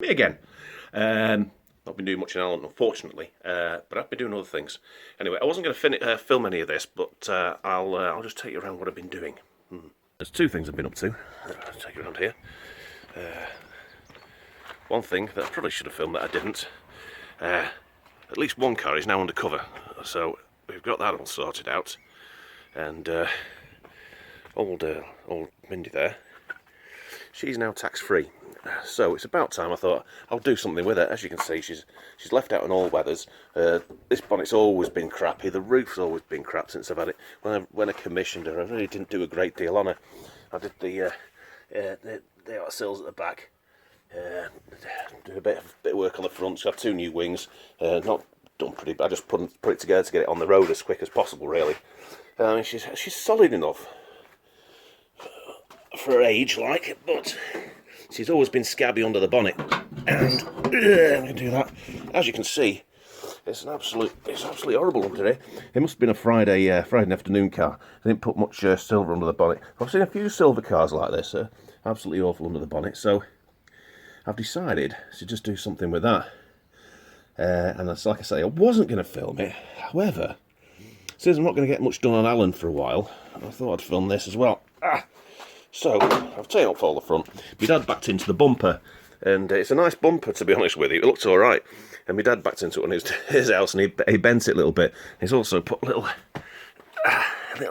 me again. Not been doing much in Ireland, unfortunately, but I've been doing other things. Anyway, I wasn't going to film any of this, but I'll just take you around what I've been doing. There's two things I've been up to. I'll take you around here. One thing that I probably should have filmed that I didn't. At least one car is now undercover, so we've got that all sorted out. And old Mindy there, she's now tax-free. So it's about time I thought I'll do something with her. As you can see, she's left out in all weathers. This bonnet's always been crappy. The roof's always been crap since I've had it. When I commissioned her, I really didn't do a great deal on her. I did the outer sills at the back. Do a bit of work on the front. So I have two new wings. Not done pretty bad. I just put it together to get it on the road as quick as possible, really. I mean, she's solid enough for her age, like, but she's always been scabby under the bonnet, and I'm going to do that. As you can see, it's absolutely horrible under today. It must have been a Friday afternoon car. I didn't put much silver under the bonnet. I've seen a few silver cars like this, absolutely awful under the bonnet. So I've decided to just do something with that. And that's, like I say, I wasn't going to film it. However, since I'm not going to get much done on Alan for a while, I thought I'd film this as well. So, I've taken off all the front. My dad backed into the bumper, and it's a nice bumper, to be honest with you. It looks alright. And my dad backed into it on his house, and he bent it a little bit. He's also put a little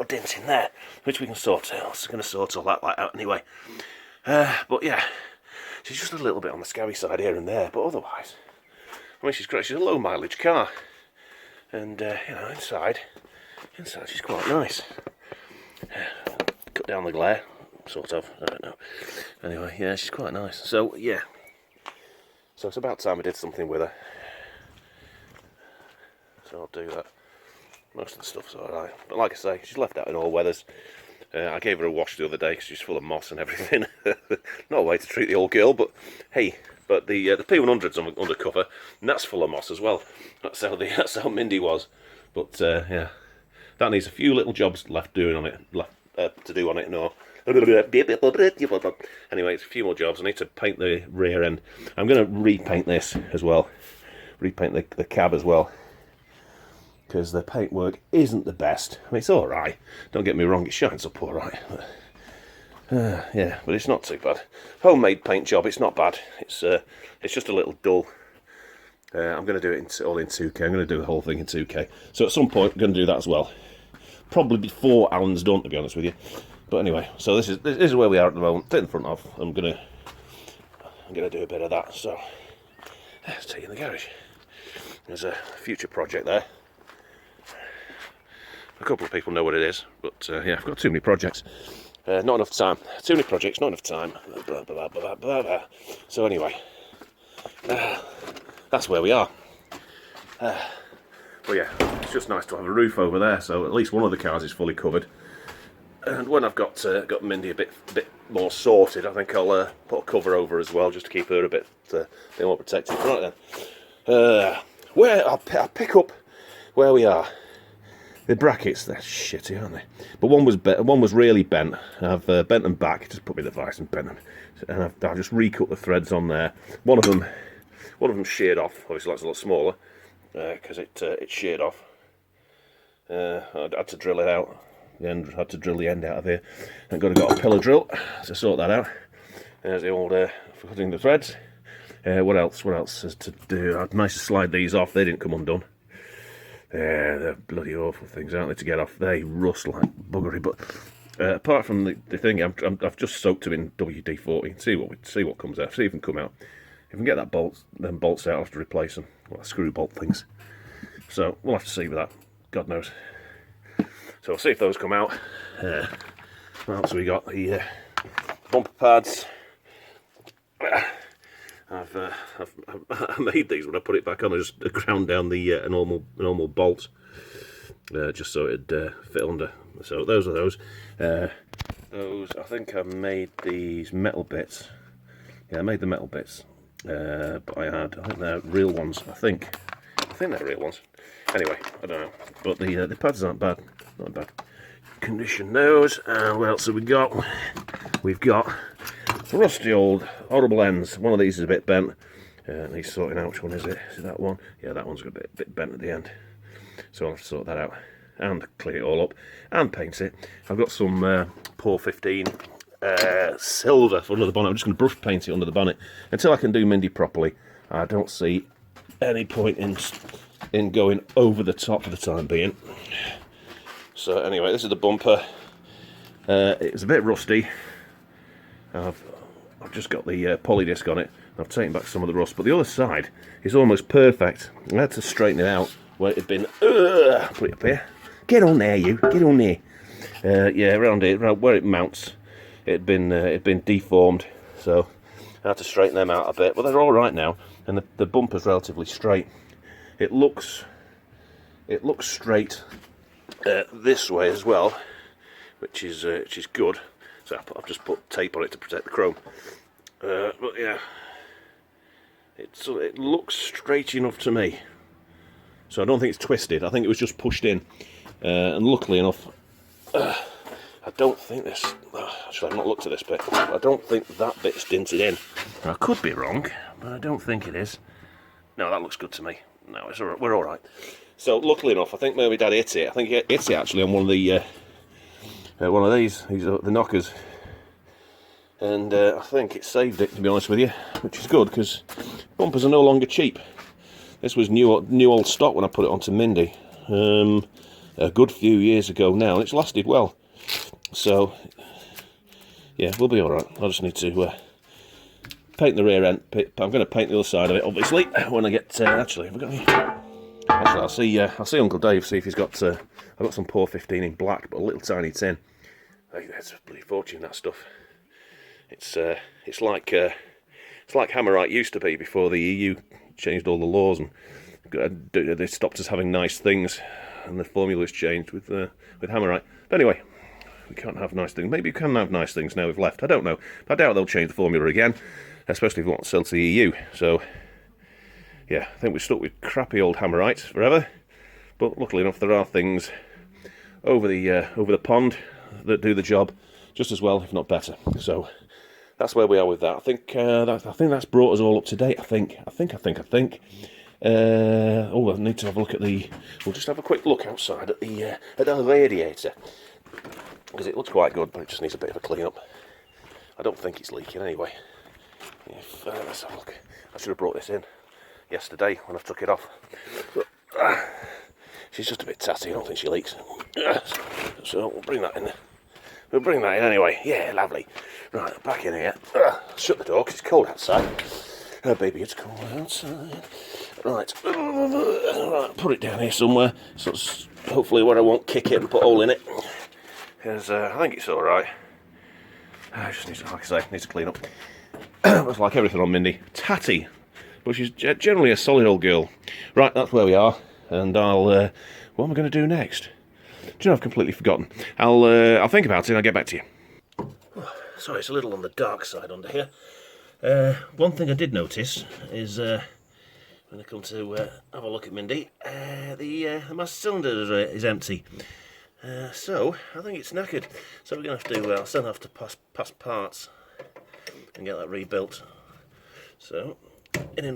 dent in there, which we can sort out. So I'm going to sort all that out anyway. But yeah, she's just a little bit on the scabby side here and there, but otherwise, I mean, she's great. She's a low mileage car. And, you know, inside she's quite nice. Cut down the glare. Sort of, I don't know. Anyway, yeah, she's quite nice. So, yeah. So it's about time I did something with her. So I'll do that. Most of the stuff's alright. But like I say, she's left out in all weathers. I gave her a wash the other day because she's full of moss and everything. Not a way to treat the old girl, but hey. But the P100's undercover, and that's full of moss as well. That's how Mindy was. But, yeah. That needs a few little jobs left doing on it. To do on it, no. Anyway, it's a few more jobs. I need to paint the rear end. I'm going to repaint this as well. Repaint the cab as well. Because the paintwork isn't the best. I mean, it's alright. Don't get me wrong, it shines up alright. Yeah, but it's not too bad. Homemade paint job, it's not bad. It's just a little dull. I'm going to do it all in 2K. I'm going to do the whole thing in 2K. So at some point, I'm going to do that as well. Probably before Alan's done, to be honest with you. But anyway, so this is where we are at the moment. Take the front off. I'm gonna do a bit of that. So let's take you in the garage. There's a future project there. A couple of people know what it is, but yeah, I've got too many projects. Not enough time. Too many projects, not enough time. Blah, blah, blah, blah, blah. So anyway, that's where we are. But yeah, it's just nice to have a roof over there, so at least one of the cars is fully covered. And when I've got Mindy a bit more sorted, I think I'll put a cover over as well, just to keep her a bit more protected. Right then, where I'll pick up where we are. The brackets, they're shitty, aren't they? But one was really bent. I've bent them back. Just put me the vice and bent them, and I've just recut the threads on there. One of them sheared off. Obviously, that's a lot smaller because it sheared off. I had to drill it out. Had to drill the end out of here. I've got a pillar drill to sort that out. There's the old for cutting the threads. What else is to do? I'd nice to slide these off. They didn't come undone. They're bloody awful things, aren't they, to get off? They rust like buggery. But apart from the thing, I've just soaked them in WD-40. See what comes out. See if it can come out. If I can get them bolts out, I'll have to replace them. Well, screw bolt things. So we'll have to see with that. God knows. So we'll see if those come out. What else have we got? The bumper pads. I made these when I put it back on. I just ground down the a normal bolt, just so it'd fit under. So those are those. Those, I think I made these metal bits. Yeah, I made the metal bits, but I think they're real ones. I think they're real ones. Anyway, I don't know. But the pads aren't bad. Not bad condition. Those. What else have we got? We've got rusty old horrible ends. One of these is a bit bent. Needs sorting out. Which one is it? Is it that one? Yeah, that one's got a bit bent at the end. So I'll have to sort that out and clean it all up and paint it. I've got some Pour 15 silver for under the bonnet. I'm just going to brush paint it under the bonnet. Until I can do Mindy properly, I don't see any point in going over the top for the time being. So anyway, this is the bumper. It's a bit rusty. I've just got the poly disc on it. I've taken back some of the rust, but the other side is almost perfect. I had to straighten it out where it had been. Put it up here. Get on there, you. Get on there. Yeah, around where it mounts, it had been deformed, so I had to straighten them out a bit. But they're all right now, and the bumper's relatively straight. It looks straight this way as well, which is good. So I've just put tape on it to protect the chrome. But yeah, it looks straight enough to me. So I don't think it's twisted. I think it was just pushed in. And luckily enough, I don't think this. Actually, I've not looked at this bit. I don't think that bit's dinted in. I could be wrong, but I don't think it is. No, that looks good to me. No, it's all right. We're all right. So luckily enough, I think maybe Dad hit it. I think he hit it actually on one of these, the knockers. And I think it saved it, to be honest with you, which is good because bumpers are no longer cheap. This was new old stock when I put it onto Mindy a good few years ago now, and it's lasted well. So yeah, we'll be all right. I just need to paint the rear end. I'm going to paint the other side of it, obviously, when I get. Actually, have I got any? Actually, I'll see Uncle Dave, see if he's got. I've got some Pour 15 in black, but a little tiny tin. That's a bloody fortune, that stuff. It's like Hammerite used to be before the EU changed all the laws and they stopped us having nice things, and the formula's changed with Hammerite. But anyway, we can't have nice things. Maybe we can have nice things now we've left. I don't know. I doubt they'll change the formula again, especially if we want to sell to the EU. So yeah, I think we're stuck with crappy old Hammerites forever. But luckily enough, there are things over the pond that do the job just as well, if not better. So that's where we are with that. I think that's brought us all up to date. I think. We'll need to have a look at the. We'll just have a quick look outside at the radiator because it looks quite good, but it just needs a bit of a clean up. I don't think it's leaking anyway. Let's have a look. I should have brought this in yesterday when I took it off. She's just a bit tatty. I don't think she leaks. So we'll bring that in. We'll bring that in anyway. Yeah, lovely. Right, back in here. Shut the door because it's cold outside. Baby, it's cold outside. Right. Right, put it down here somewhere. So it's hopefully where I won't kick it and put a hole in it. Because I think it's alright. I just need to, like I say, need to clean up. It's like everything on Mindy. Tatty. But she's generally a solid old girl. Right, that's where we are. And I'll... what am I going to do next? Do you know, I've completely forgotten. I'll think about it and I'll get back to you. Sorry, it's a little on the dark side under here. One thing I did notice is when I come to have a look at Mindy, the master cylinder is empty. So I think it's knackered. So we're going to have to. I'll still have to pass parts and get that rebuilt. So an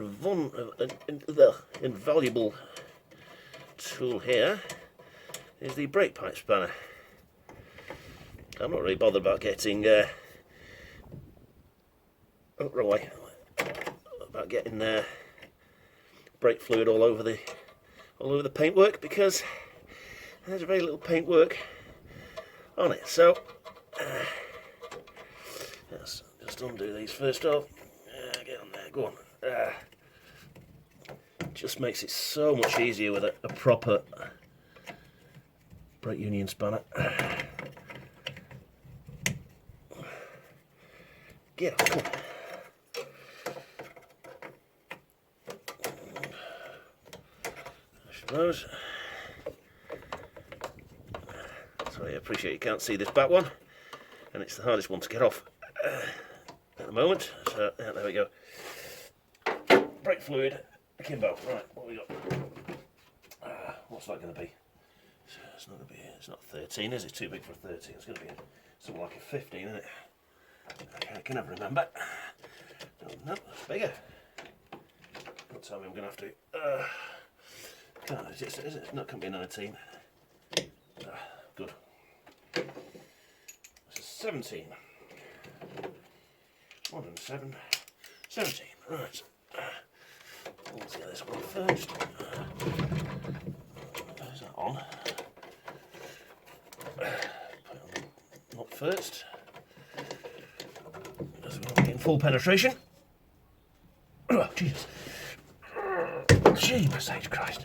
invaluable tool here is the brake pipe spanner. I'm not really bothered about getting brake fluid all over the paintwork because there's very little paintwork on it. So let's just undo these first off. Get on there, go on. Just makes it so much easier with a proper brake union spanner. Get on, come on. I suppose. Sorry, I appreciate you can't see this back one, and it's the hardest one to get off at the moment. So yeah, there we go. Brake fluid, akimbo. Right, what we got? What's that going to be? It's not going to be. It's not 13, is it? Too big for a 13. It's going to be something like a 15, isn't it? I can never remember. No, it's bigger. tell me I'm going to have to. It's not going to be 19. Good. This is 17. 107. 17. Right. Let's get this one first. Is that on? Put it on not first. Doesn't want to be in full penetration. Oh, Jesus. Jeepers H. Christ.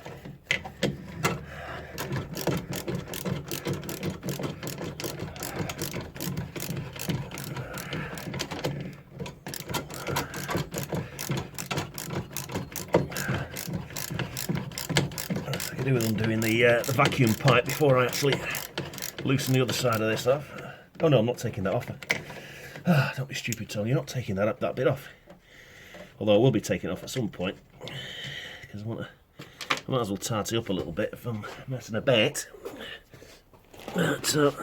I could do with undoing the vacuum pipe before I actually loosen the other side of this off. Oh no, I'm not taking that off. Don't be stupid, Tom. You're not taking that bit off. Although I will be taking it off at some point, because I might as well tarty up a little bit if I'm messing about. So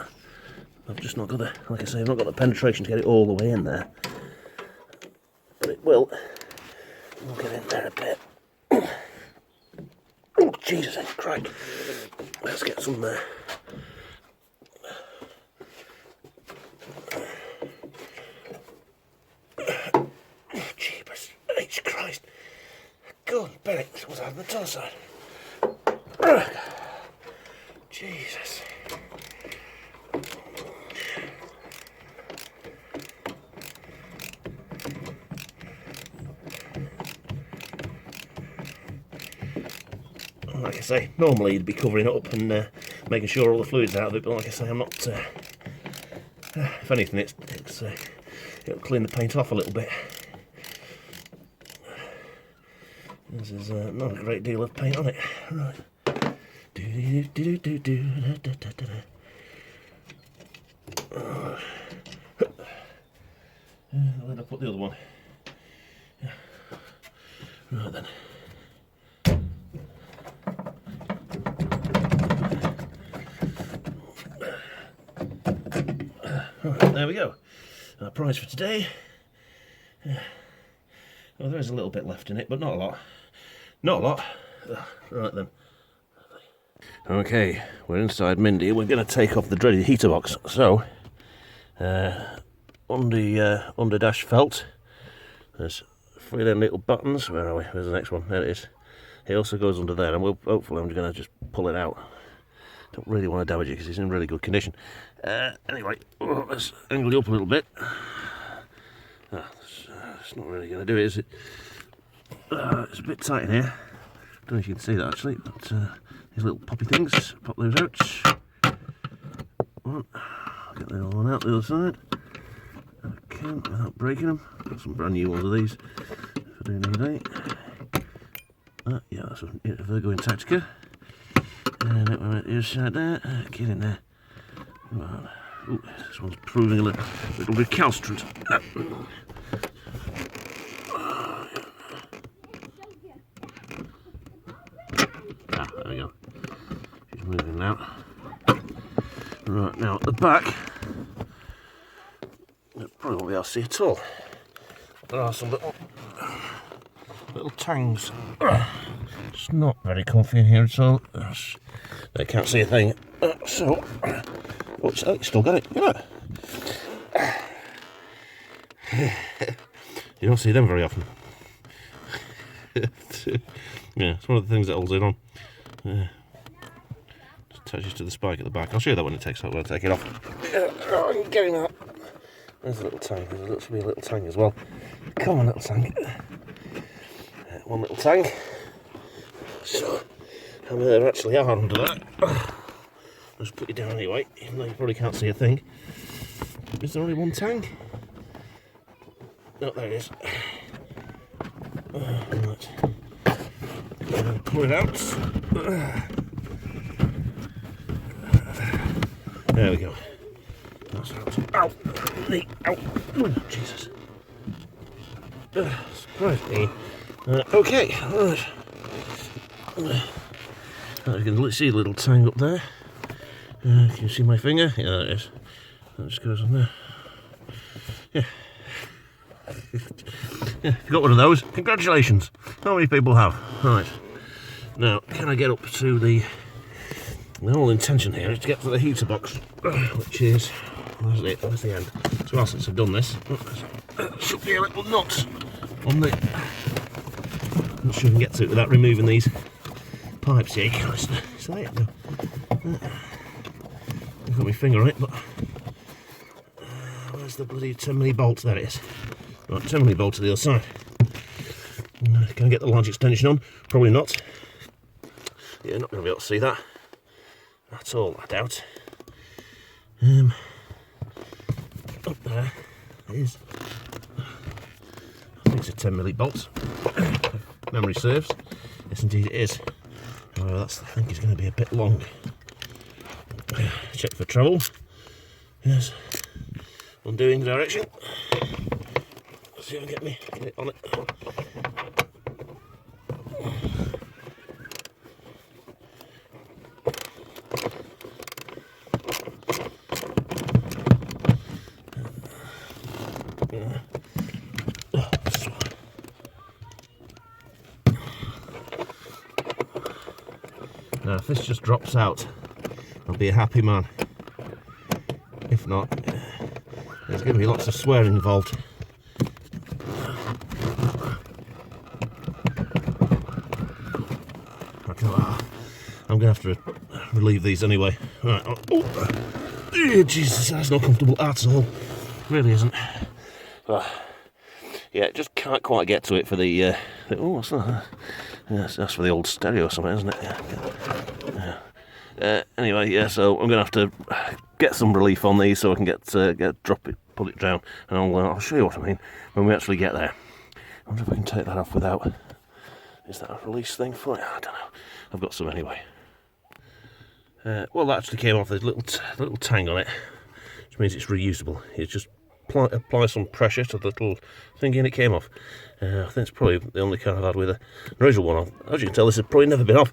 I've just not got the, like I say, I've not got the penetration to get it all the way in there. But it will. We'll get in there a bit. Oh Jesus Christ! Let's get some there. Jeepers H. Christ! Go on, Bennett. What's on the other side? Jesus. Like I say, normally you'd be covering it up and making sure all the fluid's out of it, but like I say, I'm not. If anything, it'll clean the paint off a little bit. This is not a great deal of paint on it. Right. Then I'll put the other one. Right then. Right, there we go. Our prize for today. Well, there is a little bit left in it, but not a lot. Not a lot. Right then. Okay, we're inside Mindy. We're going to take off the dreaded heater box. So, on the dash felt, there's 3 little buttons. Where are we? Where's the next one? There it is. It also goes under there, and hopefully I'm going to just pull it out. Don't really want to damage it because it's in really good condition. Anyway, let's angle it up a little bit. It's not really going to do it, is it? It's a bit tight in here. Don't know if you can see that actually, but these little poppy things, pop those out. Get the other one out the other side. Okay, without breaking them. Got some brand new ones of these if I do need any. Yeah, that's a Virgo in Tactica. And that one is side there. Get in there. Ooh, this one's proving a little recalcitrant. There we go. She's moving now. Right, now at the back, probably won't be able to see at all. There are some little tangs. It's not very comfy in here at all. I can't see a thing. So, it's still got it. Look at that. You don't see them very often. Yeah, it's one of the things that holds it on. Just attaches to the spike at the back. I'll show you that when it takes out. When I take it off. Oh, I'm getting that. There's a little tang. There should be a little tang as well. Come on, little tang. One little tang. So, how many there actually are under that? I'll just put you down anyway, even though you probably can't see a thing. Is there only one tang? No, there it is. Right. Pull it out. There we go. That's out. Ow! Ow! Oh, Jesus. Surprise me. Okay. Right. You can see a little tang up there. Can you see my finger? Yeah, there it is. That just goes on there. Yeah. Yeah, if you got one of those, congratulations. Not many people have. Right. Now, can I get up to the whole intention here is to get to the heater box, which is, where's the end? So well, since I've done this, should be a little nut on the, I'm not sure I can get to it without removing these pipes here. Is that it? No. I've got my finger on it, but where's the bloody 10mm bolt? There it is. Right, 10mm bolt to the other side. Can I get the large extension on? Probably not. Yeah, not going to be able to see that. That's all, I doubt. Up there is, I think it's a 10mm bolt. Memory serves. Yes, indeed it is. However, I think it's going to be a bit long. Check for travel. Yes. Undoing direction. Let's see if I can get it on it. Now, if this just drops out, I'll be a happy man. If not, there's going to be lots of swearing involved. I'm going to have to relieve these anyway. Right. Oh, Jesus, that's not comfortable at all. Really isn't. Yeah, just can't quite get to it for the oh, what's that? Yes, that's for the old stereo or something, isn't it? Yeah. Anyway, yeah. So I'm going to have to get some relief on these so I can drop it, put it down, and I'll show you what I mean when we actually get there. I wonder if I can take that off without. Is that a release thing for it? I don't know. I've got some anyway. Well, that actually came off. There's a little tang on it, which means it's reusable. It's just apply some pressure to the little thing and it came off. I think it's probably the only car I've had with an original one on. As you can tell, this has probably never been off.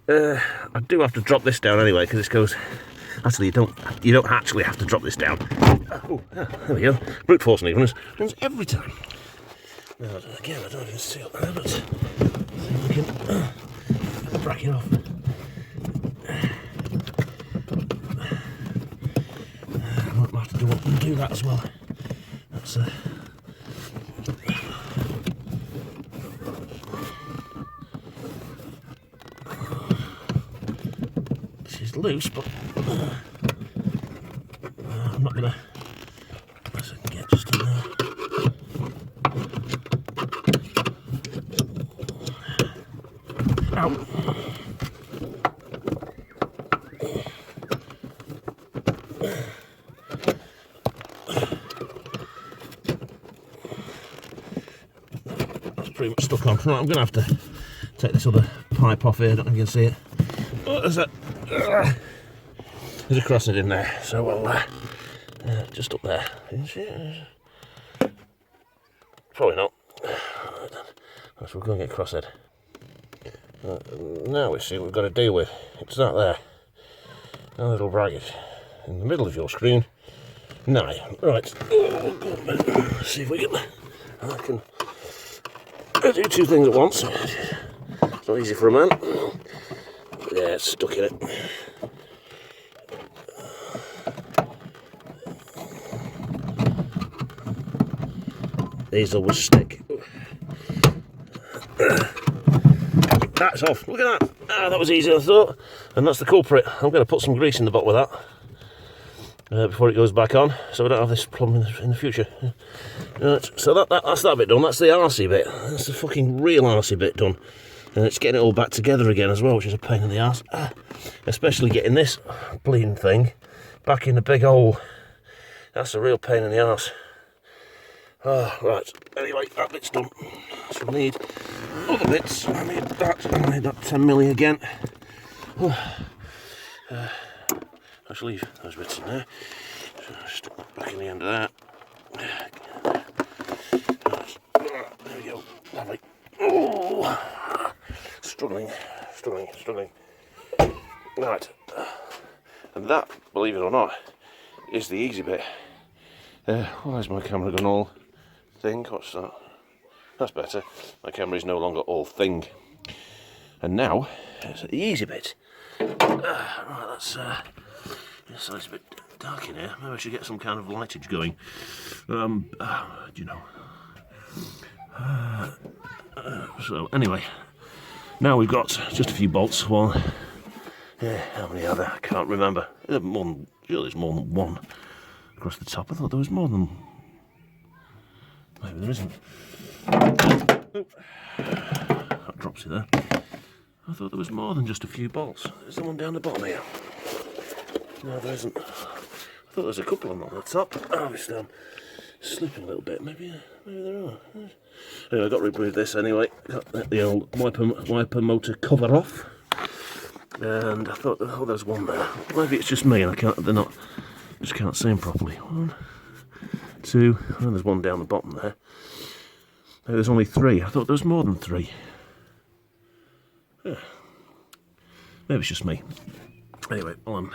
I do have to drop this down anyway because this goes. Actually, you don't actually have to drop this down. Oh, there we go. Brute force evenness runs every time. Now, again, I don't even see up there, but I think we can break it off. I might have to do that as well. That's she's loose, but I'm not gonna. Unless I can get just in there. Ow. Pretty much stuck on. Right, I'm going to have to take this other pipe off here. I don't know if you can see it. Oh, there's a crosshead in there. So we'll just up there. Probably not. So we're going to get crosshead. Now we see what we've got to deal with. It's that there. A little bracket in the middle of your screen. 9. Right. Let's see if we can. I can. I do two things at once. It's not easy for a man. Yeah, it's stuck in it. These always stick. That's off. Look at that. That was easier than I thought. And that's the culprit. I'm going to put some grease in the bottom of that before it goes back on, so we don't have this problem in the future. Right, so that's that bit done. That's the arsey bit. That's the fucking real arsey bit done. And it's getting it all back together again as well, which is a pain in the arse. Especially getting this bleeding thing back in the big hole. That's a real pain in the arse. Right, anyway, that bit's done. So we need other bits. I need that 10mm again. Let's leave those bits in there. So stick that back in the end of that. There we go. Lovely. Oh, struggling. Right. And that, believe it or not, is the easy bit. Where's my camera gone all thing? What's that? That's better. My camera is no longer all thing. And now, it's the easy bit. Right, that's yes, it's a bit dark in here. Maybe I should get some kind of lightage going. Do you know? So anyway, now we've got just a few bolts. One, yeah, how many are there? I can't remember. Surely there's more than one across the top. I thought there was more than. Maybe there isn't. Oop. That drops it there. I thought there was more than just a few bolts. Is there one down the bottom here? No, there isn't. I thought there was a couple on the top. Obviously, I'm slipping a little bit. Maybe there are. Anyway, I got to remove this anyway. Got the old wiper motor cover off. And I thought, oh, there's one there. Maybe it's just me and just can't see them properly. 1, 2, and there's one down the bottom there. Maybe there's only 3. I thought there was more than 3. Yeah. Maybe it's just me. Anyway, while I'm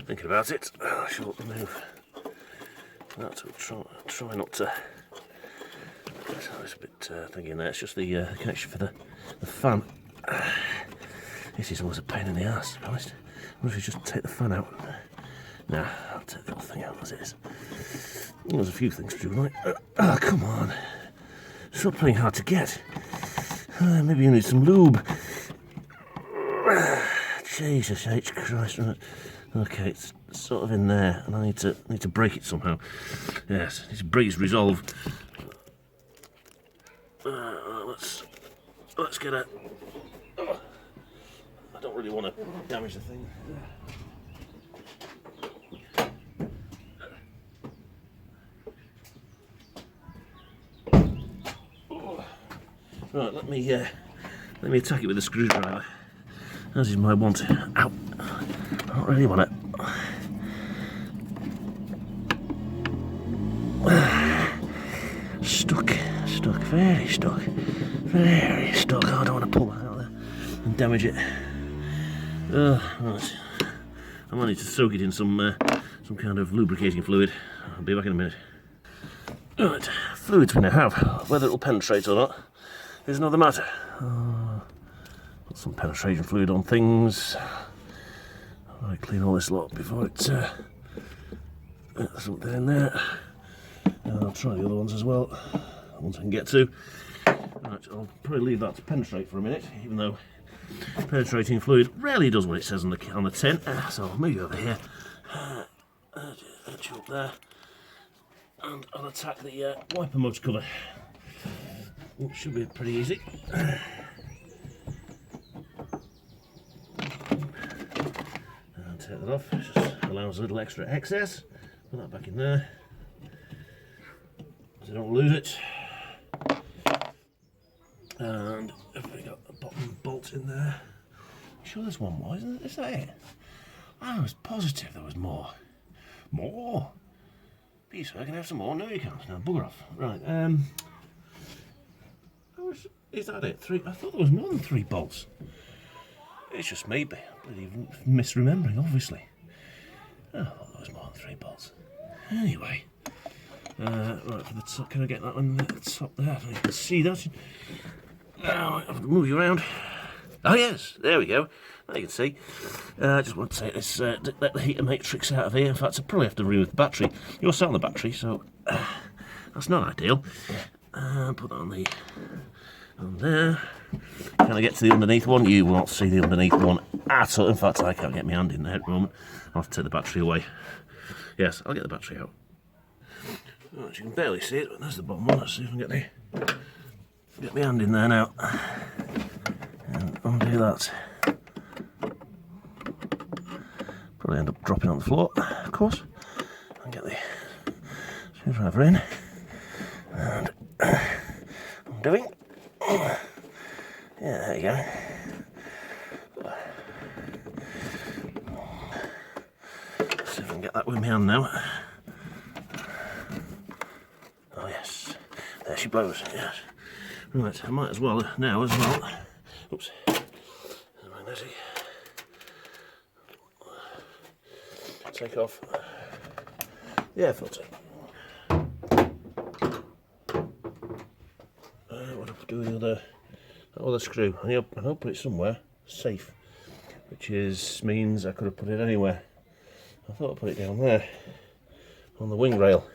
thinking about it, I shall remove that. Try not to. It's a bit thinking there. It's just the connection for the fan. This is always a pain in the ass, to be honest. I wonder if you just take the fan out. Nah, I'll take the whole thing out as it is. There's a few things to do, right? Oh, come on. Stop playing hard to get. Maybe you need some lube. Jesus H. Christ. Okay, it's sort of in there, and I need to break it somehow. Yes, I need to break its resolve. Let's get it. I don't really want to damage the thing. Right, let me attack it with a screwdriver, as is my wont. Ow! I don't really want it. Stuck, very stuck. Oh, I don't want to pull that out there and damage it. Right. I might need to soak it in some kind of lubricating fluid. I'll be back in a minute. Right, fluids we now have. Whether it'll penetrate or not is another matter. Put some penetration fluid on things. I might clean all this lot before it. There's something in there. And I'll try the other ones as well. Ones I can get to. Right, I'll probably leave that to penetrate for a minute, even though penetrating fluid rarely does what it says on the tin. So I'll move you over here. Edge up there. And I'll attack the wiper motor cover. Which should be pretty easy. And take that off. It just allows a little extra excess. Put that back in there. So don't lose it. And have we got a bottom bolt in there? I'm sure there's one more, isn't it? Is that it? I was positive there was more. More? Please, I can have some more. No, you can't. Now, bugger off. Right. Is that it? 3? I thought there was more than 3 bolts. It's just me, bloody misremembering, obviously. Oh, I thought there was more than 3 bolts. Anyway. Right, for the top, can I get that one at the top there? You can see that. I have to move you around. Oh yes, there we go. There you can see. I just want to take this, let the heater matrix out of here. In fact, I probably have to remove the battery. You're sat on the battery, so that's not ideal. Put that on there. Can I get to the underneath one? You will not see the underneath one at all. In fact, I can't get my hand in there at the moment. I'll have to take the battery away. Yes, I'll get the battery out. Right, you can barely see it, but there's the bottom one. Let's see if I can get my hand in there now. And undo that. Probably end up dropping on the floor, of course. And get the screwdriver in. And undoing. Yeah, there you go. Let's see if I can get that with my hand now. Oh yes, there she blows, yes. Right, I might as well now as well. Oops. Magnetic. Take off the air filter. do the other screw. And I'll put it somewhere safe, which means I could have put it anywhere. I thought I'd put it down there on the wing rail.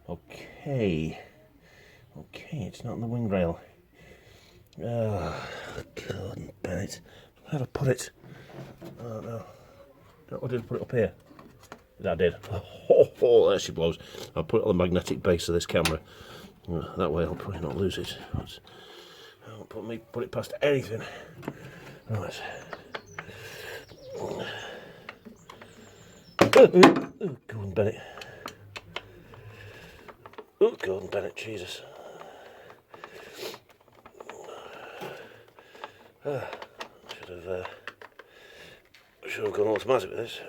Okay, it's not on the wing rail. Oh, God, Bennett. Where'd I put it? Oh no. I did put it up here. I did. Oh, there she blows. I'll put it on the magnetic base of this camera. That way I'll probably not lose it. I won't put it past anything. Right. Oh, Gordon Bennett. Oh, Gordon Bennett, Jesus. Should have gone automatic with this.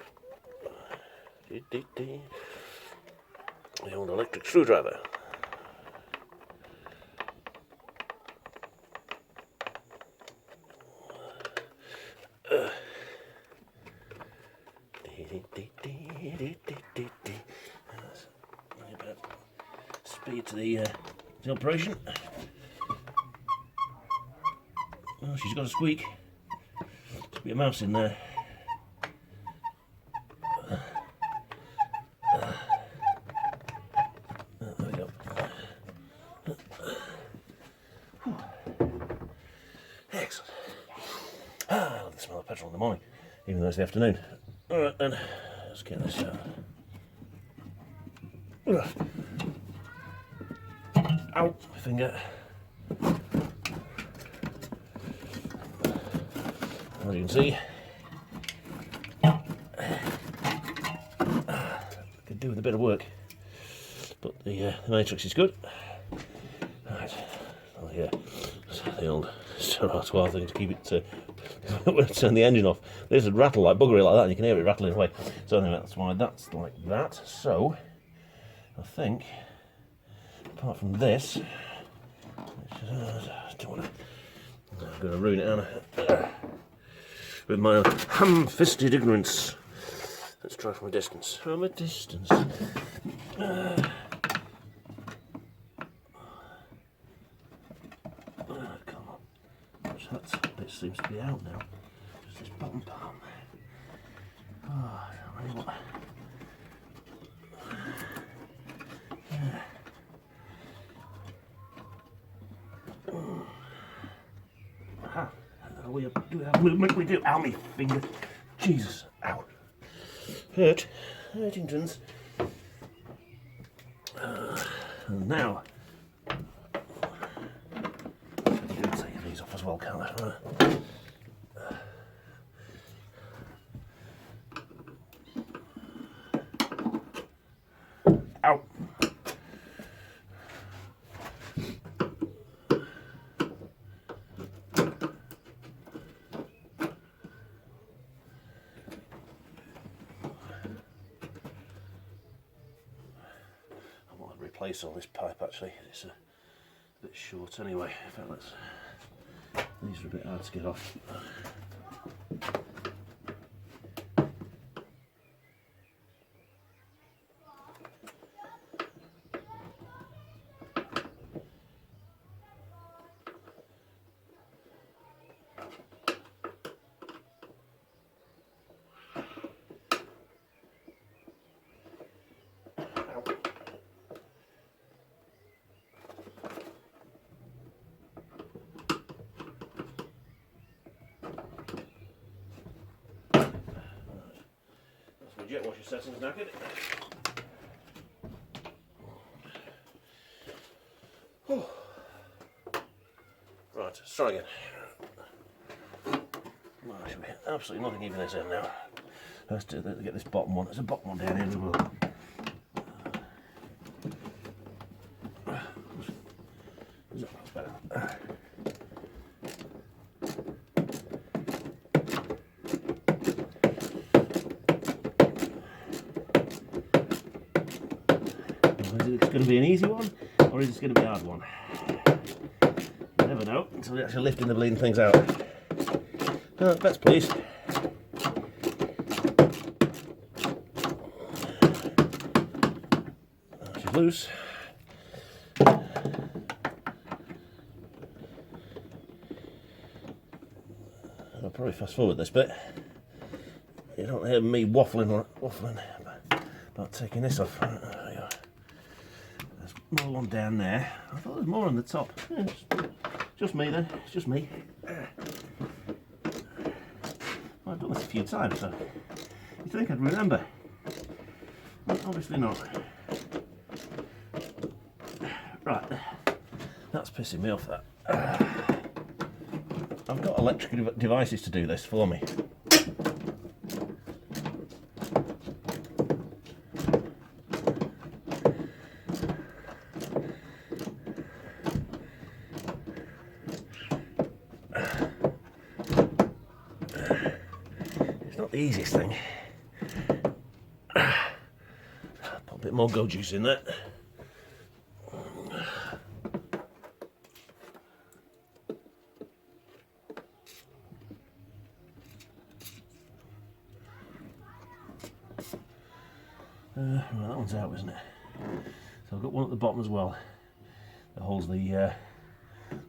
The old electric screwdriver. Speed to the operation. Oh, she's got a squeak. There's be a mouse in there. There we go. Excellent. I love the smell of petrol in the morning, even though it's the afternoon. Alright then, let's get this out. Ow, my finger. As you can see, could do with a bit of work, but the matrix is good. Right, well, yeah, the old serratoire thing to keep it when I turn the engine off. This would rattle like buggery like that, and you can hear it rattling away. So anyway, that's why that's like that. So I think, apart from this, I don't want to. I'm going to ruin it, aren't I? With my ham-fisted ignorance. Let's try from a distance. From a distance. Come on. That bit seems to be out now. Just this bottom part. Oh, I don't really want. Aha. We do have movement, we do. Ow, me finger. Jesus. Ow. Hurtingtons. And now, I can take these off as well, can't I? Ow. Replace all this pipe actually, it's a bit short anyway. In fact, these are a bit hard to get off. Jet washer settings knackered. Right, let's try again. Well, I should be absolutely nothing keeping this in now. Let's get this bottom one. There's a bottom one down here as well. That's better. Is it going to be an easy one, or is it going to be a hard one? You never know until you're actually lifting the bleeding things out. Bets please. She's loose. I'll probably fast forward this bit. You don't hear me waffling about taking this off. There's more on down there. I thought there was more on the top. Yeah, just me then. It's just me. Well, I've done this a few times, so you think I'd remember? Well, obviously not. Right, that's pissing me off. That I've got electric devices to do this for me. It's not the easiest thing. Put a bit more go juice in there. Well, that one's out, isn't it? So I've got one at the bottom as well that holds the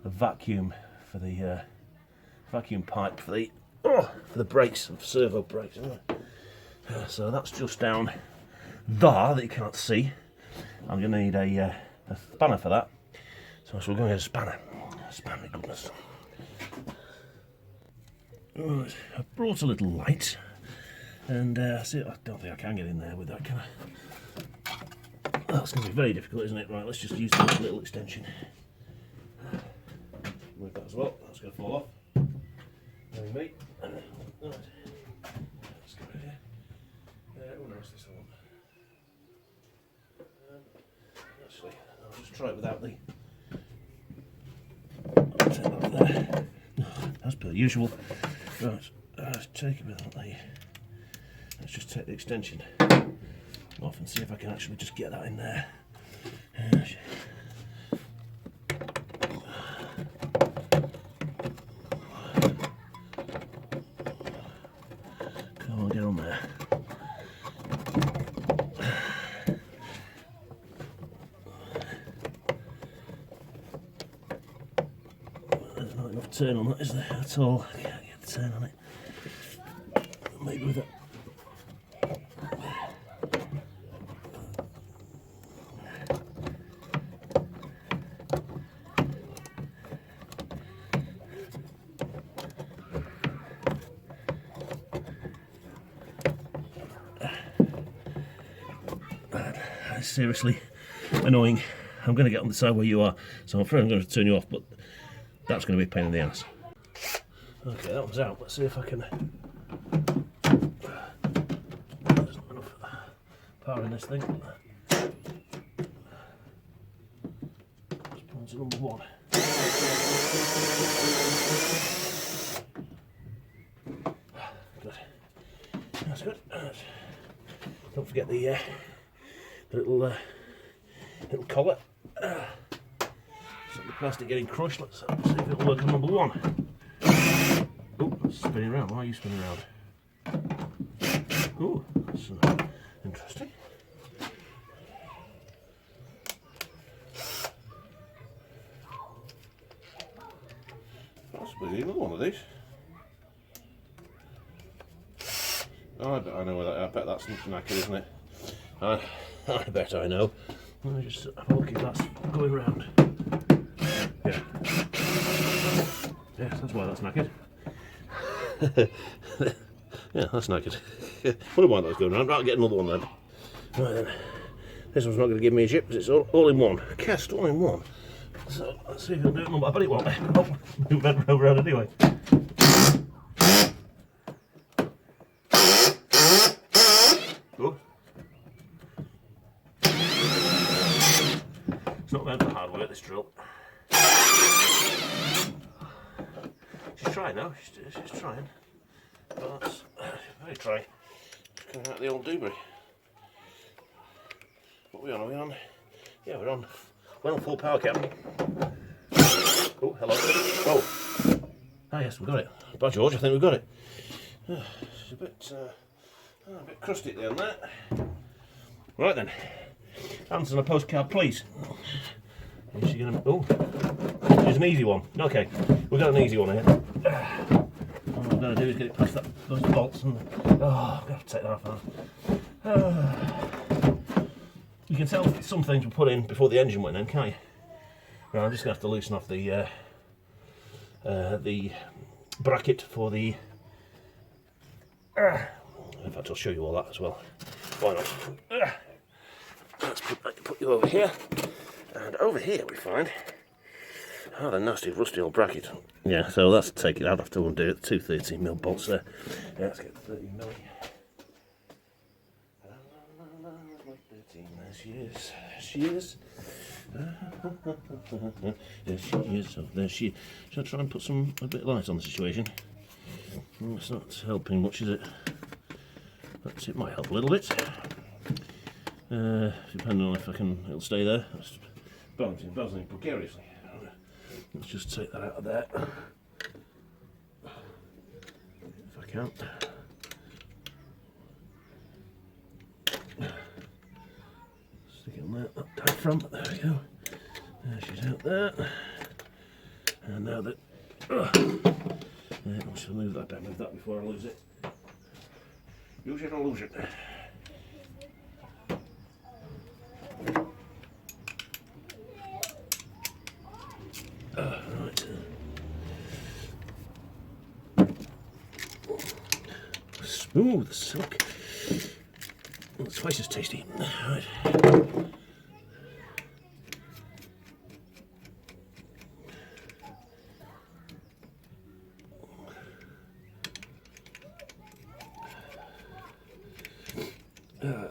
vacuum for the vacuum pipe for the brakes, for servo brakes. So that's just down there that you can't see. I'm going to need a spanner for that. So we're going to get a spanner. Spanner, goodness. Right, I've brought a little light. And see, I don't think I can get in there with that, can I? That's going to be very difficult, isn't it? Right, let's just use this little extension. Move that as well. That's going to fall off. Knowing me. Right. Let's go over here. Oh no, it's this one. Actually, I'll just try it without the. I'll take that there. As per usual. Right, let's take it without the. Let's just take the extension off and see if I can actually just get that in there. Come on, get on there. There's not enough turn on that, is there, at all? I can't get the turn on it. Maybe with it. Seriously annoying. I'm going to get on the side where you are, so I'm afraid I'm going to turn you off, but that's going to be a pain in the ass. Okay, that one's out. Let's see if I can. There's not enough power in this thing. Let's put on to number one. Good. That's good. Don't forget the little collar. So the plastic getting crushed. Let's see if it'll work on number one. Oh, it's spinning around. Why are you spinning around? Oh, that's interesting. Possibly another one of these. Oh, I know where that. I bet that's knackered, isn't it? I bet I know. Let me just have a look if that's going round. Yeah. Yes, that's why that's knackered. Yeah, that's knackered. Wonder why that was going round. Right, I'll get another one then. Right then. This one's not going to give me a chip because it's all in one. Cast all in one. So let's see if it'll do it. I bet it won't. Oh, move that round anyway. It's not meant for hard work, this drill. She's trying now, she's trying. But that's very trying. It's coming out of the old debris. What are we on? Are we on? Yeah, we're on full power cap. Oh, hello. Oh. Ah, yes, we've got it. By George, I think we've got it. It's a bit crusty at the end there. Right then. Answer on a postcard, please. Is she gonna? Oh, there's an easy one. Okay, we've got an easy one here. Oh, I've got to do is get it past those bolts and I've got to take that off. You can tell some things were put in before the engine went in, can't you? Right, I'm just going to have to loosen off the bracket for the. In fact, I'll show you all that as well. Why not? Let's put you over here, and over here we find the nasty rusty old bracket. Yeah, so that's take it. I'd have to undo it. 2 13mm bolts there. Yeah, let's get 30mm. There she is. There she is. There she is. Oh, there she is. Shall I try and put a bit of light on the situation? It's not helping much, is it? But it might help a little bit. Depending on if it'll stay there. It's bouncing precariously. Let's just take that out of there. If I can. Stick it on there, that diaphragm. There we go. There she's out there. And now that. I should move that back. Move that before I lose it. Use it or lose it. Right. Smooth silk. It's twice as tasty. Right.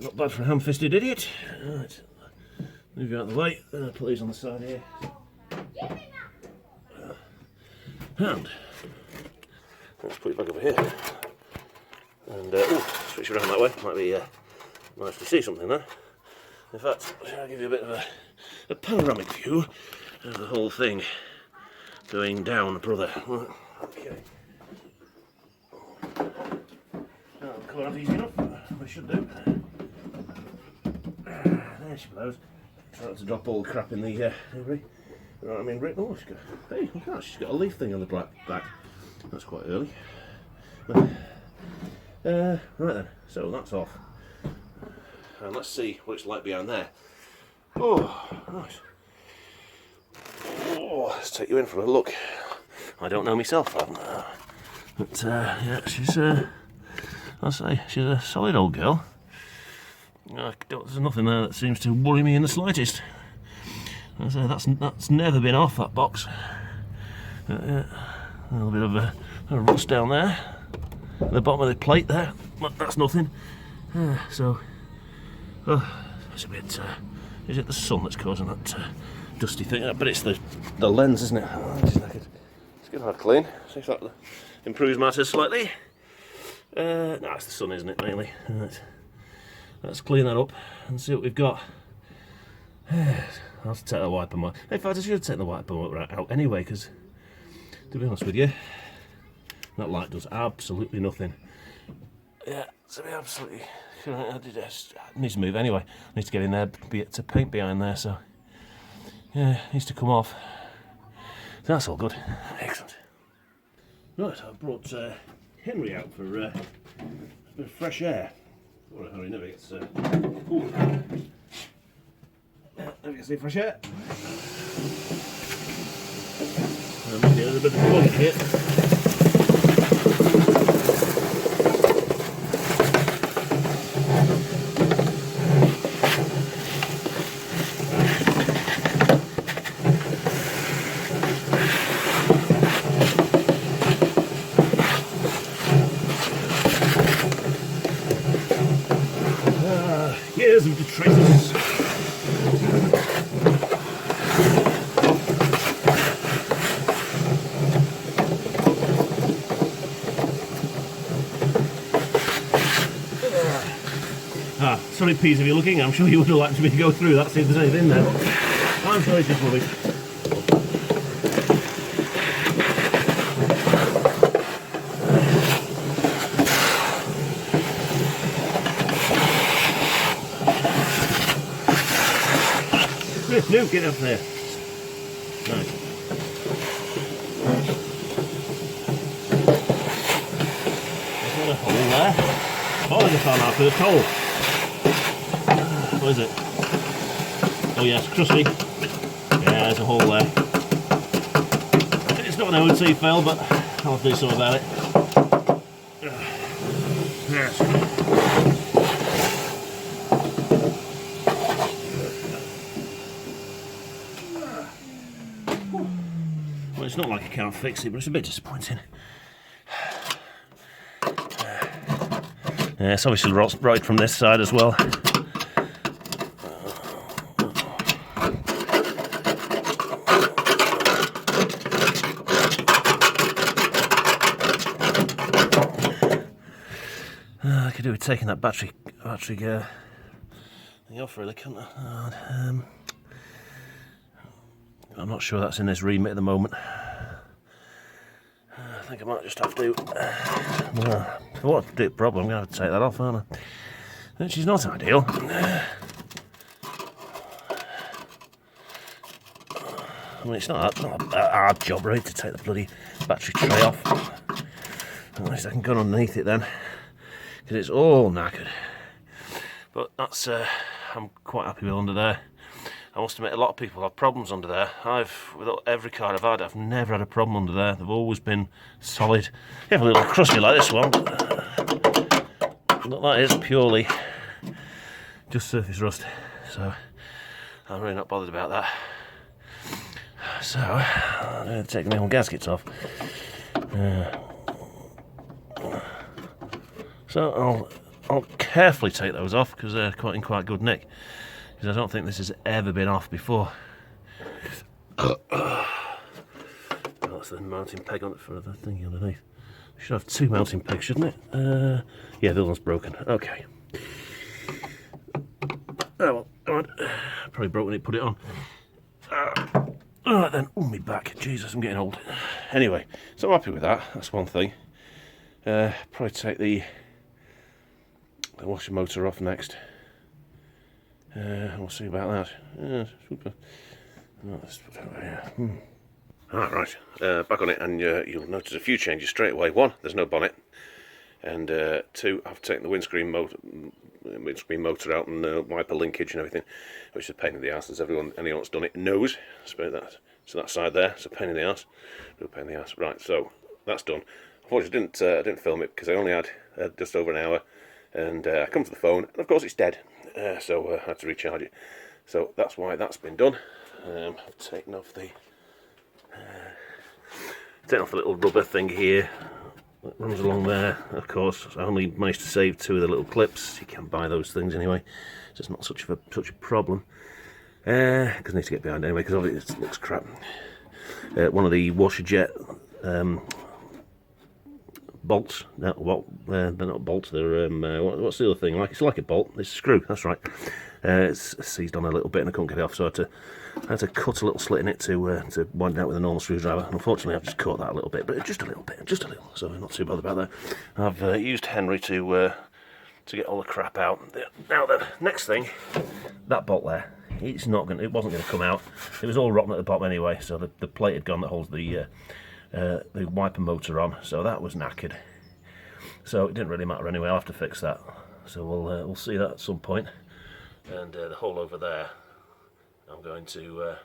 Not bad for a ham-fisted idiot. Right. Move you out of the way. Then I'll put these on the side here. And let's put it back over here. And switch around that way. Might be nice to see something there. In fact, I'll give you a bit of a panoramic view of the whole thing going down, brother. Okay. Now, the colour off easy enough. We should do. There she blows. Trying to drop all the crap in the debris. You know what I mean? Oh, hey, look at that. She's got a leaf thing on the back. That's quite early. Right then, so that's off. And let's see what it's like behind there. Oh, nice. Oh, let's take you in for a look. I don't know myself, I haven't. But yeah, I'll say she's a solid old girl. There's nothing there that seems to worry me in the slightest. I say that's never been off, that box. A little bit of a rust down there, at the bottom of the plate there. That's nothing. It's a bit. Is it the sun that's causing that dusty thing? But it's the lens, isn't it? Let's get that clean. See if that improves matters slightly. No, it's the sun, isn't it, mainly? Right. Let's clean that up and see what we've got. I'll have to take the wiper motor. In fact, I should take the wiper motor out anyway, because, to be honest with you, that light does absolutely nothing. Yeah, to be absolutely... I need to move anyway. I need to get in there to paint behind there, so... Yeah, it needs to come off. So that's all good. Excellent. Right, I've brought Henry out for a bit of fresh air. Well, Henry never gets... Never gets any fresh air. Maybe a little bit of fun here. Years of detritus. Sorry, Peas, if you're looking, I'm sure you would have liked me to go through that, see if there's anything there. I'm sure it's just rubbish. No, get up there. Nice. hole there. Oh, I found out for the coal. What is it? Oh yes, crusty. Yeah, there's a hole there. It's not an OT fail, but I'll do something about it. Yes. Well, it's not like I can't fix it, but it's a bit disappointing. Yeah, it's obviously right from this side as well. I could do with taking that battery thing off, really, couldn't I? I'm not sure that's in this remit at the moment. I think I might just have to. What a problem, I'm going to have to take that off, aren't I? Which is not ideal. I mean, it's not a hard job, really, to take the bloody battery tray off. At least I can go underneath it then, because it's all knackered. But that's, I'm quite happy with under there. I must admit, a lot of people have problems under there. With every car I've had, I've never had a problem under there. They've always been solid. You have a little crusty like this one. But that is purely just surface rust. So I'm really not bothered about that. So I'm going to take the old gaskets off. So I'll carefully take those off because they're in quite good nick. Because I don't think this has ever been off before. That's the mounting peg on it for the thing underneath. Should have two mounting pegs, shouldn't it? Yeah, the other one's broken. Okay. Oh well, alright. Probably broke when it put it on. Alright then. Oh, my back. Jesus, I'm getting old. Anyway, so I'm happy with that. That's one thing. Probably take the washer motor off next. We'll see about that. Super. Right. Back on it, and you'll notice a few changes straight away. One, there's no bonnet, and two, I've taken the windscreen motor out and wiper linkage and everything, which is a pain in the arse, as anyone that's done it knows. So that side there, it's a pain in the arse. Real pain in the arse. Right. So that's done. Unfortunately, I didn't film it because I only had just over an hour, and I come to the phone, and of course it's dead. So I had to recharge it. So that's why that's been done. I've taken off the little rubber thing here that runs along there. Of course, I only managed to save two of the little clips. You can buy those things anyway. So it's not such a problem. Because I need to get behind anyway, because obviously it looks crap. One of the washer jet bolts. They're not bolts. They're what's the other thing? It's like a bolt. It's a screw. That's right. It's seized on a little bit and I couldn't get it off, so I had to cut a little slit in it to wind it out with a normal screwdriver. Unfortunately, I've just cut that a little bit, but just a little. So I'm not too bothered about that. I've used Henry to get all the crap out. Now the next thing, that bolt there. It wasn't going to come out. It was all rotten at the bottom anyway, so the plate had gone that holds the wiper motor on, so that was knackered. So it didn't really matter anyway. I'll have to fix that. So we'll see that at some point. And the hole over there, I'm going to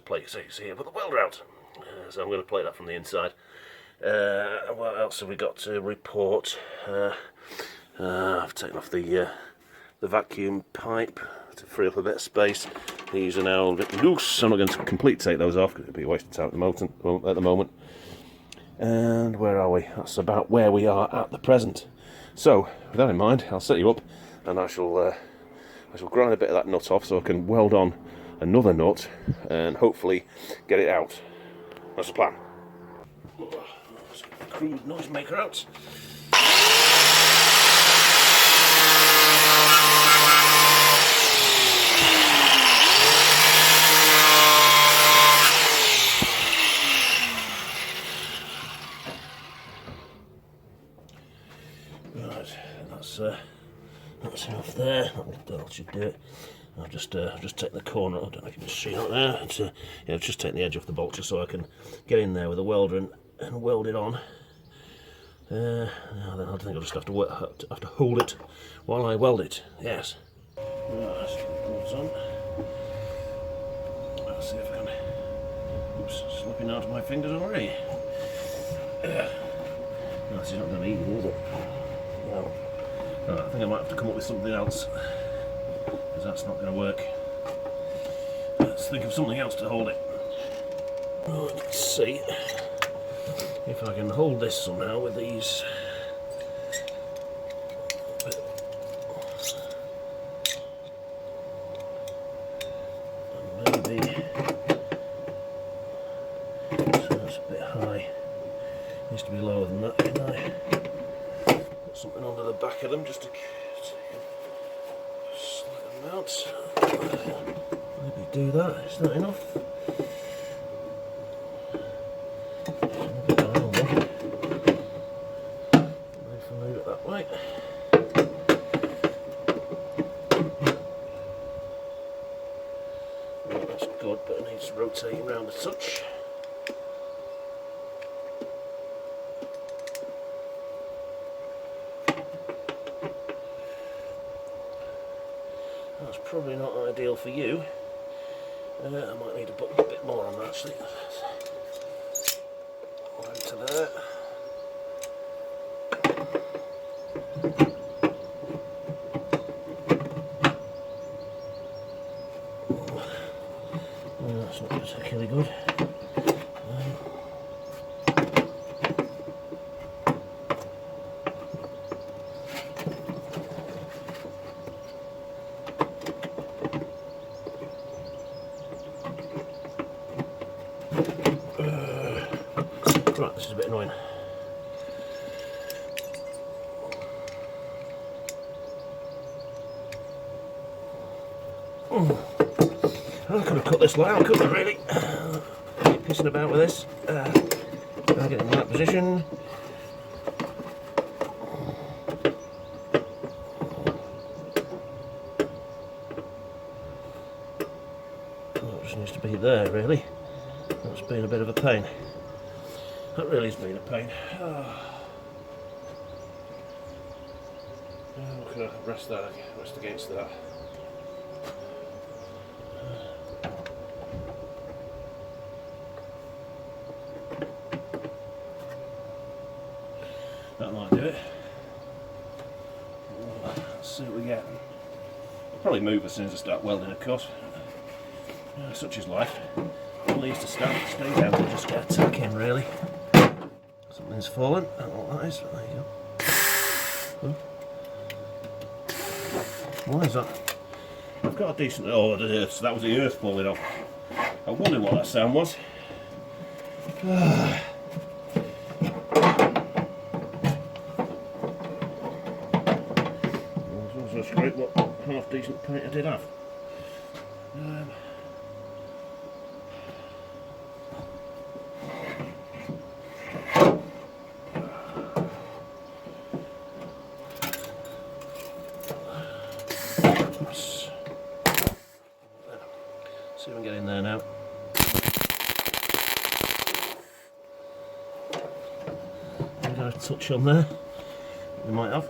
plate. See, I put the welder out. So I'm going to plate that from the inside. What else have we got to report? I've taken off the vacuum pipe to free up a bit of space. These are now a bit loose. I'm not going to completely take those off because it'd be a waste of time at the moment. And where are we? That's about where we are at the present. So with that in mind, I'll set you up, and I shall grind a bit of that nut off so I can weld on another nut and hopefully get it out. That's the plan. Let's get the crude noise maker out. Right, that's enough there. That should do it. I'll just take the corner. I don't know if you can see that there. Yeah, just take the edge off the bolt just so I can get in there with a welder and weld it on. Now then, I think I'll just have to hold it while I weld it. Yes. Let's get the gloves on. Let's see if I can. Oops, slipping out of my fingers already. No, this is not going to be easy, is it? No. I think I might have to come up with something else, because that's not going to work. Let's think of something else to hold it. Let's see if I can hold this somehow with these. Maybe. So that's a bit high. Needs to be lower than that, shouldn't I? Put something under the back of them just to slide them out. Maybe do that. Is that enough? Move it that way. Well, that's good, but it needs rotating round a touch. That's probably not ideal for you. I might need to put a bit more on that actually. Right to there. That's not particularly good. Right, this is a bit annoying. I could have cut this light out, couldn't I, really? Keep pissing about with this. I'll get in the right position. Well, it just needs to be there, really. That's been a bit of a pain. That really has been a pain. What can I rest against that? That might do it. Let's see what we get. I'll probably move as soon as I start welding, of course. Such is life. All needs to stay down and just get a tack in, really. Something's fallen. I don't know what that is, but there you go. What is that? I've got a decent. Oh, so that was the earth falling off. I wondered what that sound was. Let's scrape what half decent paint I did have. Oops. See if we can get in there now. We got a touch on there. We might have.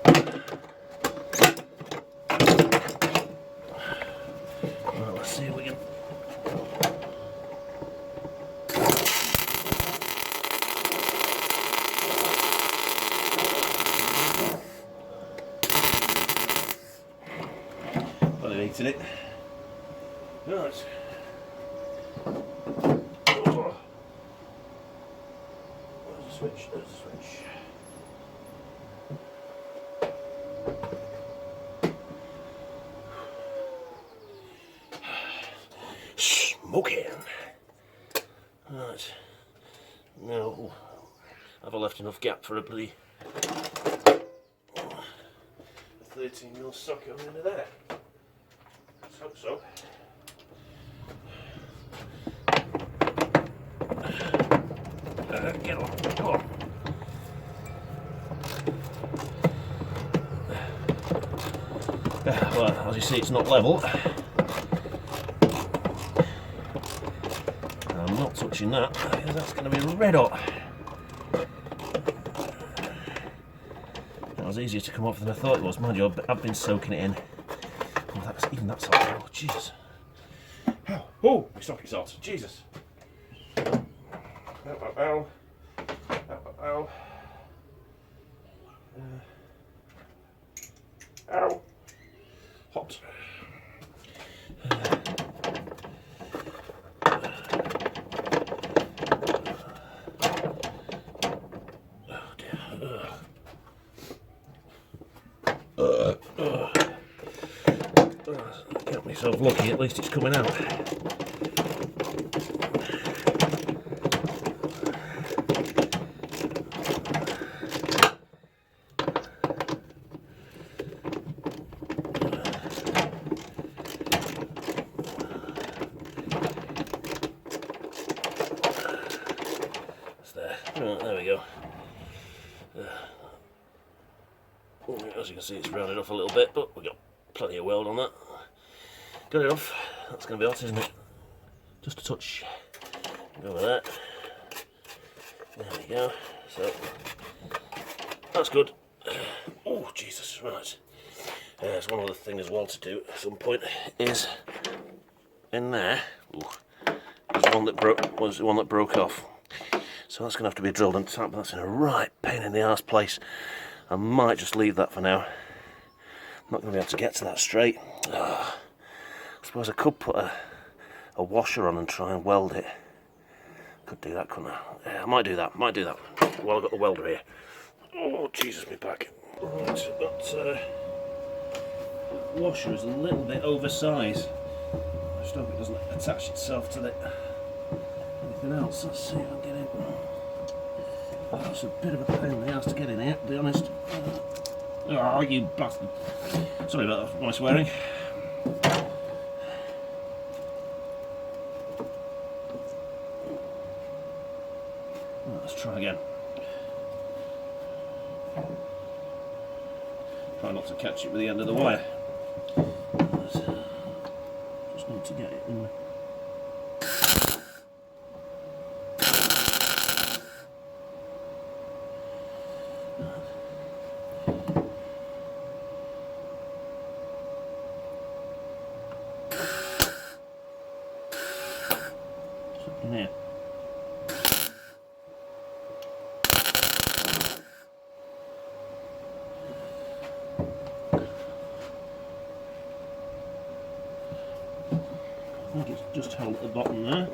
Well, let's see if we can. Well, it eating it. Right. Oh. There's a switch. There's a switch. Smoking. Right. Now, have I left enough gap for a bloody 13mm socket on into there? Let's hope so. Get on, come on. Well, as you see, it's not level. I'm not touching that because that's going to be red hot. was easier to come off than I thought it was. Mind you, I've been soaking it in. Oh, even that's hot. Oh, Jesus. Ow. Oh, my stocking salt. Jesus. Ow, ow, ow. Ow, ow, ow. Ow. Hot. Got myself lucky, at least it's coming out. It's there. Right, there we go. As you can see, it's rounded off a little bit, but we've got plenty of weld on that. Good enough. That's going to be hot, isn't it? Just a touch. Go with that. There we go. So that's good. Oh Jesus! Right. There's one other thing as well to do at some point. Is in there. There's one that broke off. So that's going to have to be drilled and tapped. That's in a right pain in the arse place. I might just leave that for now. I'm not going to be able to get to that straight. I suppose I could put a washer on and try and weld it. Could do that, couldn't I? Yeah, I might do that. While I've got the welder here. Oh, Jesus, my back. Right, that washer is a little bit oversized. I just hope it doesn't attach itself to anything else. Let's see if I can get in. Oh, it's a bit of a pain in the ass to get in here, to be honest. Oh, you bastard. Sorry about my swearing. Let's try again. Try not to catch it with the end of the wire. Just need to get it in. In here. I think it's just held at the bottom there.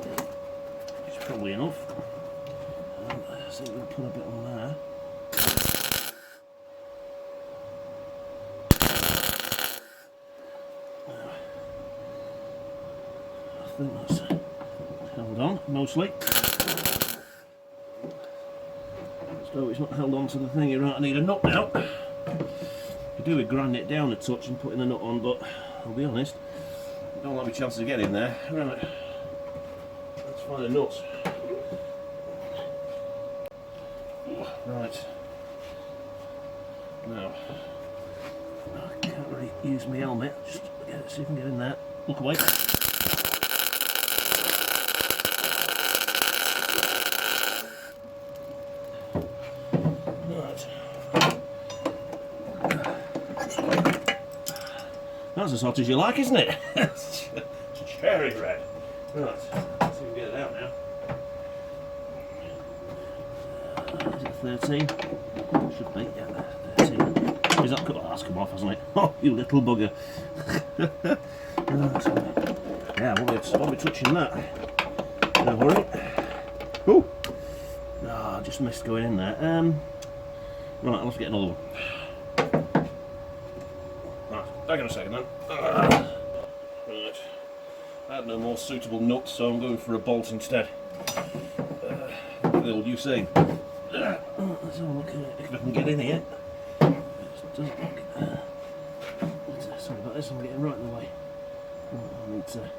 It's probably enough. I think we'll put a bit on there. I think that's held on, mostly. So it's not held on to the thing. You're right, I need a nut now. I do grind it down a touch and putting the nut on, but I'll be honest, I don't like my chances of getting there. Right, let's find a nut. Right, now I can't really use my helmet. Just see if I can get in there. Look away. That's as hot as you like, isn't it? It's cherry red. Right, let's see if we can get it out now. Is it 13? Should be, yeah, 13. Is that oh, that's come off, hasn't it? Oh, you little bugger. Yeah, I won't be touching that. No hurry. Oh, I just missed going in there. Right, I'll have to get another one. Hang on a second then. Right. I had no more suitable nuts, so I'm going for a bolt instead. The old Usain. Let's have a look at it, if I can get in here. It doesn't look. Sorry about this, I'm getting right in the way. I need to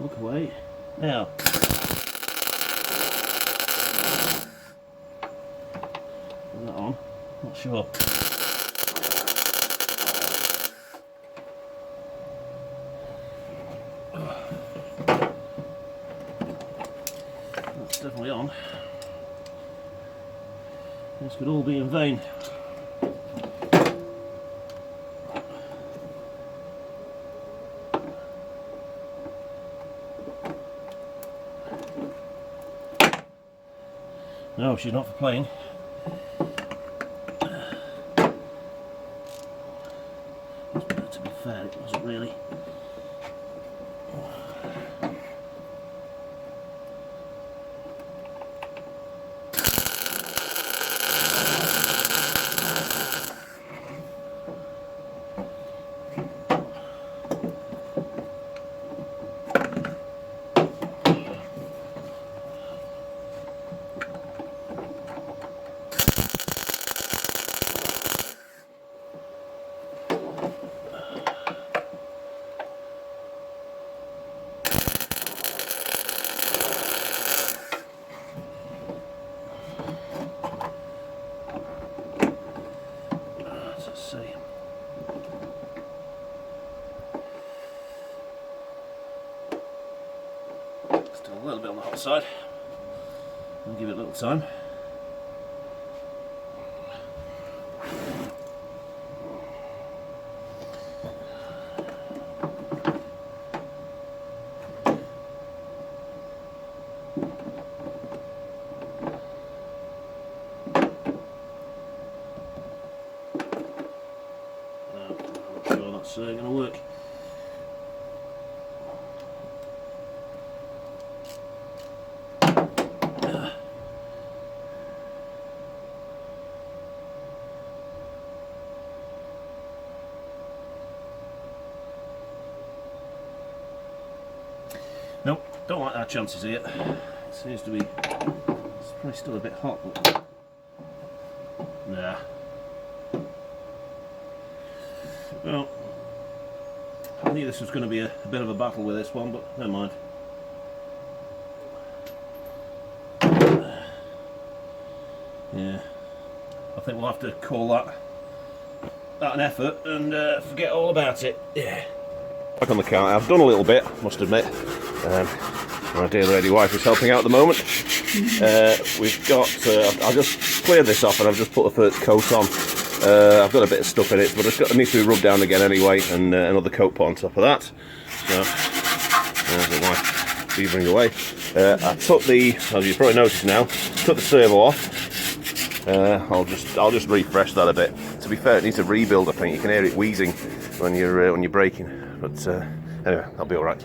look away. Now. Is that on? Not sure. That's definitely on. This could all be in vain. No, she's not for playing. To be fair, it wasn't really. Still a little bit on the hot side. I'll give it a little time. I'm not sure that's going to work. Nope, don't like our chances here. It seems to be, it's probably still a bit hot, but nah. Well, I knew this was going to be a bit of a battle with this one, but never mind. Yeah, I think we'll have to call that an effort and forget all about it. Yeah. Back on the counter, I've done a little bit, must admit. My dear lady wife is helping out at the moment. We've got, I'll just clear this off and I've just put the first coat on. I've got a bit of stuff in it, but it needs to be rubbed down again anyway, and another coat put on top of that. So, there's my beavering away. I took the, as you probably noticed now, took the servo off. I'll just refresh that a bit. To be fair, it needs a rebuild. I think you can hear it wheezing when you're braking. But anyway, that'll be all right.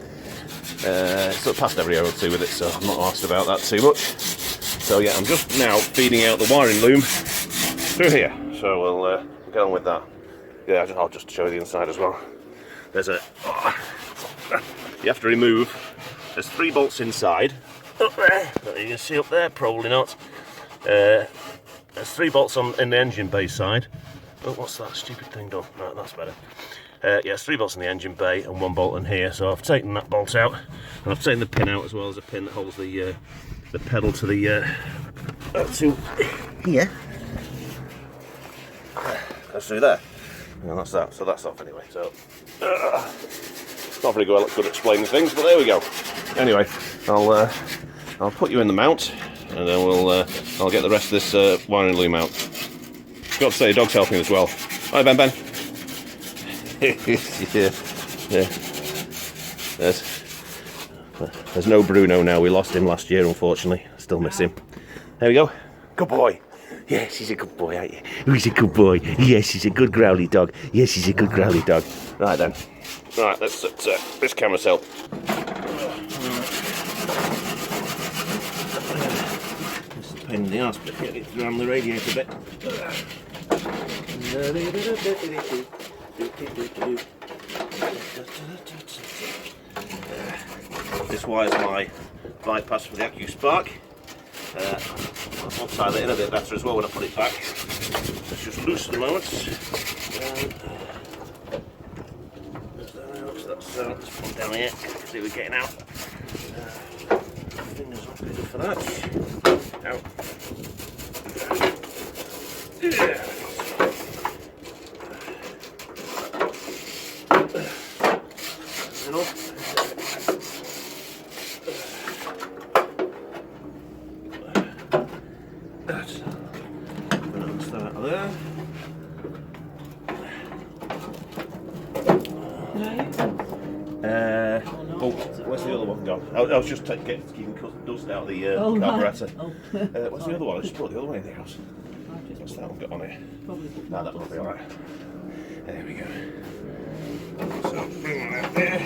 Sort of passed every hour or two with it, so I'm not asked about that too much. So yeah, I'm just now feeding out the wiring loom through here. So we'll get on with that. Yeah, I'll just show you the inside as well. There's a, you have to remove. There's 3 bolts inside. Up there, you can see up there, probably not. There's 3 bolts in the engine bay side. Oh, what's that stupid thing done? No, that's better. Yeah, there's 3 bolts in the engine bay and 1 bolt in here. So I've taken that bolt out, and I've taken the pin out as well as a pin that holds the pedal to the to here. Goes through there. And that's that. So that's off anyway. So not very good at explaining things, but there we go. Anyway, I'll put you in the mount, and then I'll get the rest of this wiring loom out. Got to say, dog's helping as well. Hi, Ben. yeah. There's no Bruno now. We lost him last year, unfortunately. Still miss him. There we go. Good boy. Yes, he's a good boy, aren't you? He's a good boy. Yes, he's a good growly dog. Yes, he's a good growly dog. Right then. Right, let's set this camera's help. This is a pain in the arse, but get it around the radiator a bit. This wire's my bypass for the AccuSpark. I'll tie that in a bit better as well when I put it back. It's just loose at the moment. Let's put it down here, see we're getting out. Fingers not good for that. Out. Yeah. Oh, where's the other one gone. I was just keeping dust out of the carburettor. Oh. What's the other one? I just brought the other one in the house. What's that one got on it? No, that will be alright. There we go. So, bring that out there.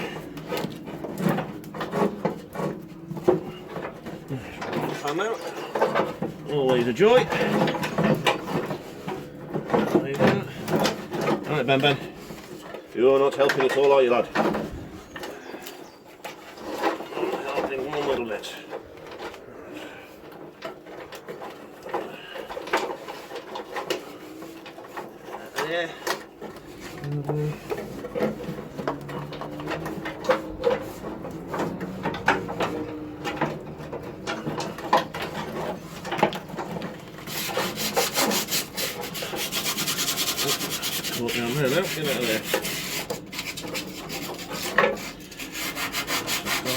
And now, always a joy. There you go. Alright, Ben. You're not helping at all, are you, lad? Helping one little bit. There. Put down there now, get out of there.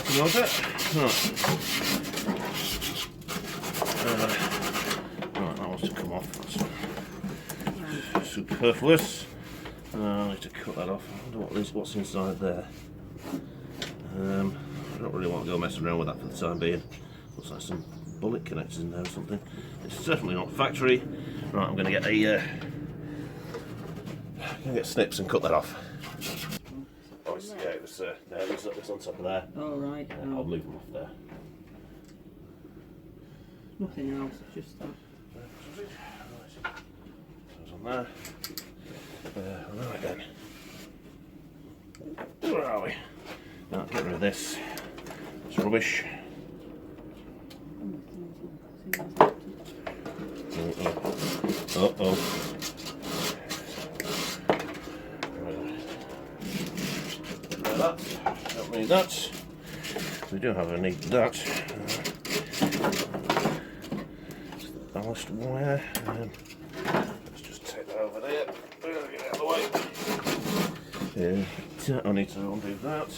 Starting on that. Right, that wants to come off. That's superfluous. I need to cut that off. I wonder what's inside there. I don't really want to go messing around with that for the time being. Looks like some bullet connectors in there or something. It's definitely not factory. Right, I'm going to get snips and cut that off. Oh, yeah, it was on top of there. Oh, right. I'll move them off there. Nothing else, just that. Those on there. Right then. Where are we? Now, get rid of this. It's rubbish. Uh-oh. That. Don't need that. We do have a need for that. Ballast wire. Let's just take that over there. Get it out of the way. I need to undo that.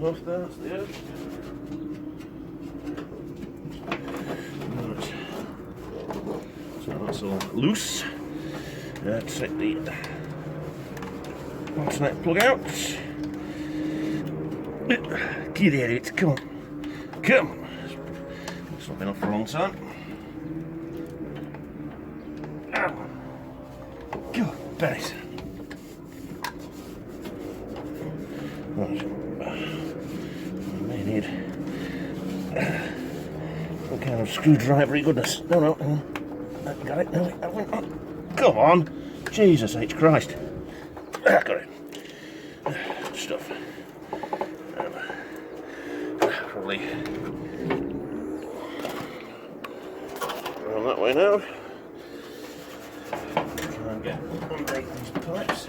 Off there, that's the edge. Right. So that's all loose. Take the alternate plug out. Get at it, come on. Come on. It's not been off for a long time. Ow. Go on, Bennett. Right. Need some kind of screwdriver, goodness. No. Got it. No, come on. Jesus H. Christ. Got it. Stuff. Probably around that way now. Try and get underneath these pipes.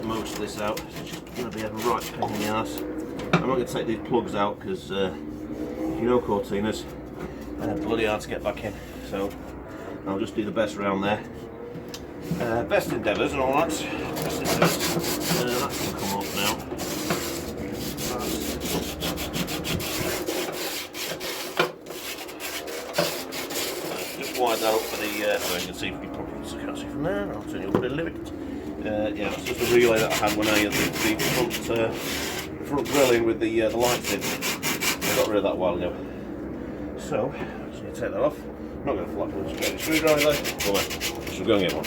Most of this out. It's just going to be a right pain in the ass. I'm not going to take these plugs out because if you know Cortinas, they're bloody hard to get back in. So I'll just do the best around there. Best endeavours and all that. Best endeavours. That can come off now. Just wide that up for the. So you can see if you probably can't see from there. I'll turn you up a little bit. Yeah, it's just a relay that I had when I had the front grilling with the lights in. I got rid of that a while ago. So, I'm just going to take that off. I'm not going to flap it, just get a screwdriver. Go away. Just go and get one.